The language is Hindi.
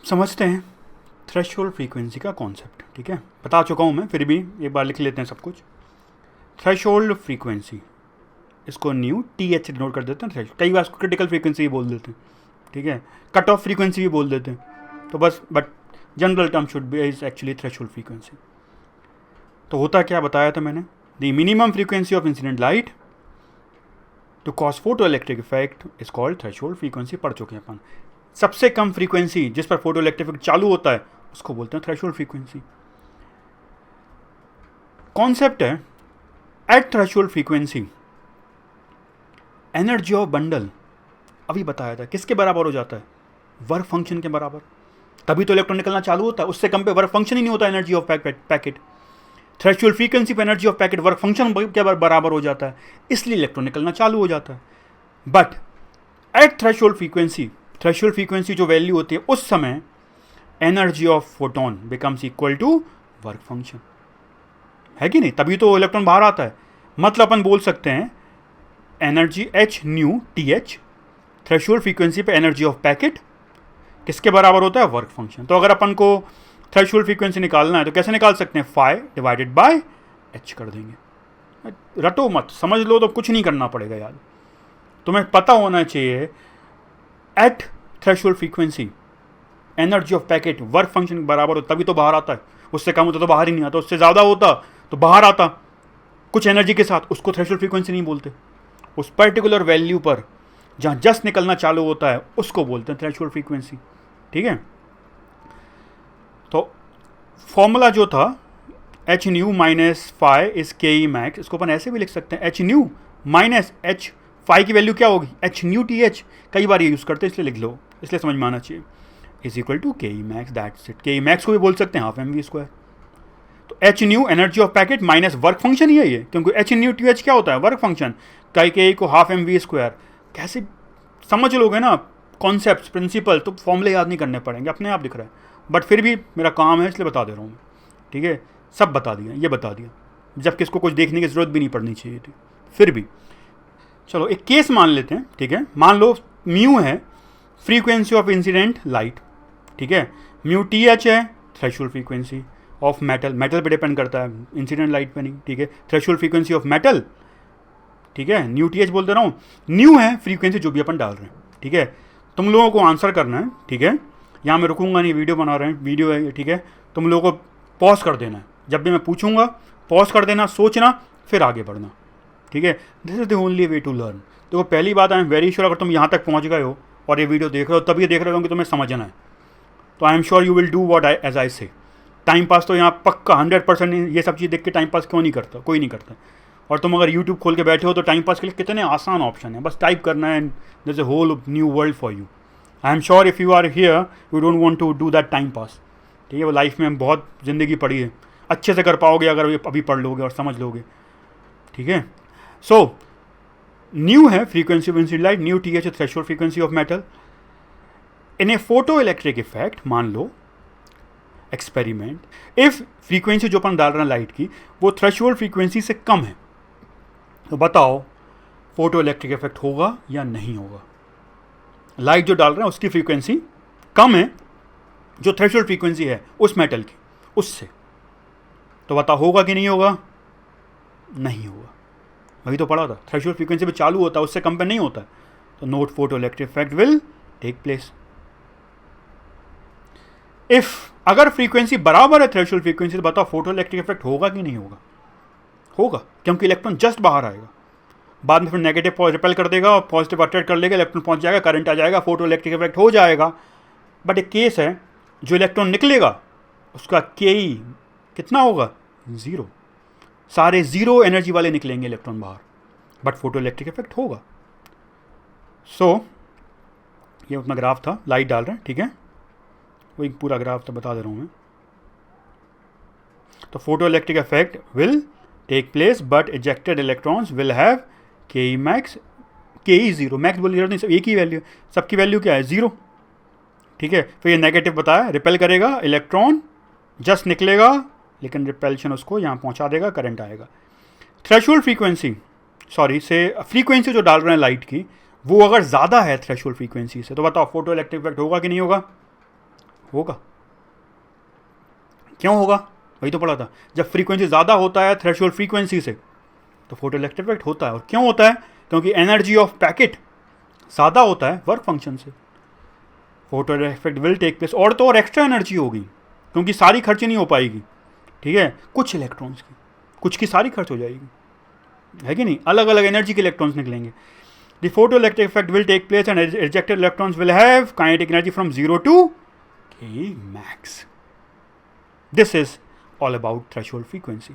समझते हैं थ्रेशोल्ड फ्रीक्वेंसी का कॉन्सेप्ट। ठीक है, बता चुका हूँ मैं, फिर भी एक बार लिख लेते हैं सब कुछ। थ्रेशोल्ड फ्रीक्वेंसी, इसको न्यू टी एच डिनोट कर देते हैं थ्रेश, कई बार इसको क्रिटिकल फ्रीक्वेंसी भी बोल देते हैं। ठीक है, कट ऑफ फ्रीक्वेंसी भी बोल देते हैं, तो बस but general term should be is actually threshold frequency. तो होता क्या बताया था मैंने, the minimum frequency of incident light to cause photo electric effect is called threshold frequency, पढ़ चुके हैं अपन। सबसे कम फ्रीक्वेंसी जिस पर फोटो इलेक्ट्रिक इफेक्ट चालू होता है उसको बोलते हैं थ्रेशोल्ड फ्रीक्वेंसी। कॉन्सेप्ट है at threshold frequency energy of bundle, अभी बताया था किसके बराबर हो जाता है, वर्क फंक्शन के बराबर। तभी तो इलेक्ट्रॉन निकलना चालू होता है, उससे कम पे वर्क फंक्शन ही नहीं होता energy of packet. Threshold frequency पे energy of packet work function के बराबर हो जाता है, इसलिए इलेक्ट्रॉन निकलना चालू हो जाता है। बट एट थ्रेशोल्ड फ्रीक्वेंसी जो वैल्यू होती है उस समय energy of photon becomes equal to work function, है कि नहीं? तभी तो इलेक्ट्रॉन बाहर आता है। मतलब अपन बोल सकते हैं energy H new T H threshold frequency पे एनर्जी ऑफ पैकेट किसके बराबर होता है, वर्क फंक्शन। तो अगर अपन को थ्रेशोल्ड फ्रीक्वेंसी निकालना है तो कैसे निकाल सकते हैं, फाई डिवाइडेड बाय एच कर देंगे। रटो मत, समझ लो तो कुछ नहीं करना पड़ेगा यार, तुम्हें पता होना चाहिए at threshold frequency energy of packet work function बराबर हो तभी तो बाहर आता है, उससे कम होता तो बाहर ही नहीं आता, उससे ज़्यादा होता तो बाहर आता कुछ एनर्जी के साथ, उसको थ्रेशोल्ड फ्रीक्वेंसी नहीं बोलते। उस पर्टिकुलर वैल्यू पर जहाँ जस्ट निकलना चालू होता है उसको बोलते हैं थ्रेशोल्ड फ्रीक्वेंसी। ठीक है, तो फॉर्मूला जो था h nu minus phi is K E max, इसको अपन ऐसे भी लिख सकते हैं h nu minus h, phi की वैल्यू क्या होगी, एच न्यू टी एच, कई बार ये यूज़ करते हैं इसलिए लिख लो, इसलिए समझ में आना चाहिए, इज इक्वल टू के ई मैक्स, दैट्स इट। के ई मैक्स को भी बोल सकते हैं हाफ एम वी स्क्वायर। तो H nu energy of packet minus work function ही है ये, क्योंकि एच न्यू टी एच क्या होता है, वर्क फंक्शन, कई के को हाफ एम वी स्क्वायर। कैसे समझ लोगे ना कॉन्सेप्ट प्रिंसिपल, तो फॉर्मूले याद नहीं करने पड़ेंगे, अपने आप दिख रहा है, बट फिर भी मेरा काम है इसलिए बता दे रहा हूँ मैं। ठीक है, सब बता दिया, ये बता दिया, जबकि इसको कुछ देखने की ज़रूरत भी नहीं पड़नी चाहिए थी, फिर भी चलो एक केस मान लेते हैं। ठीक है, मान लो म्यू है फ्रीक्वेंसी ऑफ इंसिडेंट लाइट, ठीक है, म्यू टी एच है threshold frequency of metal, metal पे डिपेंड करता है, इंसिडेंट लाइट पे नहीं। ठीक है, थ्रेशोल्ड फ्रीक्वेंसी ऑफ मेटल, ठीक है, न्यू टी एच बोलते रहा हूँ, न्यू है फ्रीक्वेंसी जो भी अपन डाल रहे हैं। ठीक है, तुम लोगों को आंसर करना है। ठीक है, यहाँ मैं रुकूंगा नहीं, वीडियो बना रहे हैं, वीडियो है। ठीक है, तुम लोगों को पॉज कर देना है, जब भी मैं पूछूंगा पॉज कर देना, सोचना, फिर आगे बढ़ना। ठीक है, this is the only way to learn. देखो पहली बात, आई एम वेरी श्योर अगर तुम यहाँ तक पहुँच गए हो और ये वीडियो देख रहे हो, तब ये देख रहे हो कि तुम्हें समझना है, तो I am sure you will do what I as I say. Time पास तो यहाँ पक्का 100%, ये सब चीज़ देख के टाइम पास क्यों नहीं करता, कोई नहीं करता। और तुम अगर यूट्यूब खोल के बैठे हो तो टाइम पास के लिए कितने आसान ऑप्शन है, बस टाइप करना है, this is a whole new world for you. I am sure if you are here you don't want to do that time pass. ठीक है, वो लाइफ में बहुत ज़िंदगी पड़ी है, अच्छे से कर पाओगे अगर ये अभी पढ़ लोगे और समझ लोगे। ठीक है, सो न्यू है frequency of incident light, new T H threshold frequency of metal. In A photo electric effect, मान लो एक्सपेरिमेंट, इफ फ्रीक्वेंसी जो अपन डाल रहे हैं लाइट की वो थ्रेशोल्ड फ्रीक्वेंसी से कम है, तो बताओ फोटो इलेक्ट्रिक इफेक्ट होगा या नहीं होगा। लाइट जो डाल रहे हैं उसकी फ्रीक्वेंसी कम है जो थ्रेशोल्ड फ्रीक्वेंसी है उस मेटल की, उससे, तो बताओ होगा कि नहीं होगा, नहीं होगा। वही तो पढ़ा था, थ्रेशोल्ड फ्रीक्वेंसी पे चालू होता है, उससे कम पे नहीं होता है, तो not photo electric effect will take place. If अगर फ्रीक्वेंसी बराबर है थ्रेशोल्ड फ्रीक्वेंसी, तो बताओ फोटो इलेक्ट्रिक इफेक्ट होगा कि नहीं होगा, होगा, क्योंकि इलेक्ट्रॉन जस्ट बाहर आएगा, बाद में फिर नेगेटिव रिपेल कर देगा और पॉजिटिव अट्रैक्ट कर लेगा, इलेक्ट्रॉन पहुंच जाएगा, करंट आ जाएगा, फोटो इलेक्ट्रिक इफेक्ट हो जाएगा। बट एक केस है जो इलेक्ट्रॉन निकलेगा उसका के ई कितना होगा, ज़ीरो, सारे ज़ीरो एनर्जी वाले निकलेंगे इलेक्ट्रॉन बाहर, बट फोटो इलेक्ट्रिक इफेक्ट होगा। सो ये अपना ग्राफ था, लाइट डाल रहे हैं, ठीक है, वो एक पूरा ग्राफ तो बता दे रहा हूँ मैं। तो photo electric effect will take place but ejected electrons will have K E max, के ई ज़ीरो, मैक्स बोलिए नहीं, सब एक ही वैल्यू, सबकी वैल्यू क्या है, ज़ीरो। ठीक है, फिर ये नेगेटिव बताया, रिपेल करेगा, इलेक्ट्रॉन जस्ट निकलेगा लेकिन रिपेल्शन उसको यहाँ पहुँचा देगा, करंट आएगा। थ्रेशोल्ड फ्रीक्वेंसी, सॉरी से फ्रीक्वेंसी जो डाल रहे हैं लाइट की वो अगर ज़्यादा है थ्रेशोल्ड फ्रीक्वेंसी से, तो बताओ फोटो इलेक्ट्रिक इफेक्ट होगा कि नहीं होगा, होगा। क्यों होगा? वही तो पढ़ा था, जब फ्रीक्वेंसी ज़्यादा होता है थ्रेशोल्ड फ्रीक्वेंसी से तो फोटोइलेक्ट्रिक इफेक्ट होता है। और क्यों होता है? क्योंकि एनर्जी ऑफ पैकेट ज़्यादा होता है वर्क फंक्शन से। Photoelectric effect will take place. और तो और एक्स्ट्रा एनर्जी होगी, क्योंकि सारी खर्च नहीं हो पाएगी, ठीक है, कुछ इलेक्ट्रॉन्स की, कुछ की सारी खर्च हो जाएगी, है कि नहीं? अलग अलग एनर्जी के इलेक्ट्रॉन्स निकलेंगे। The photoelectric effect will take place and rejected electrons will have kinetic energy from 0 to K max. This is all about threshold frequency.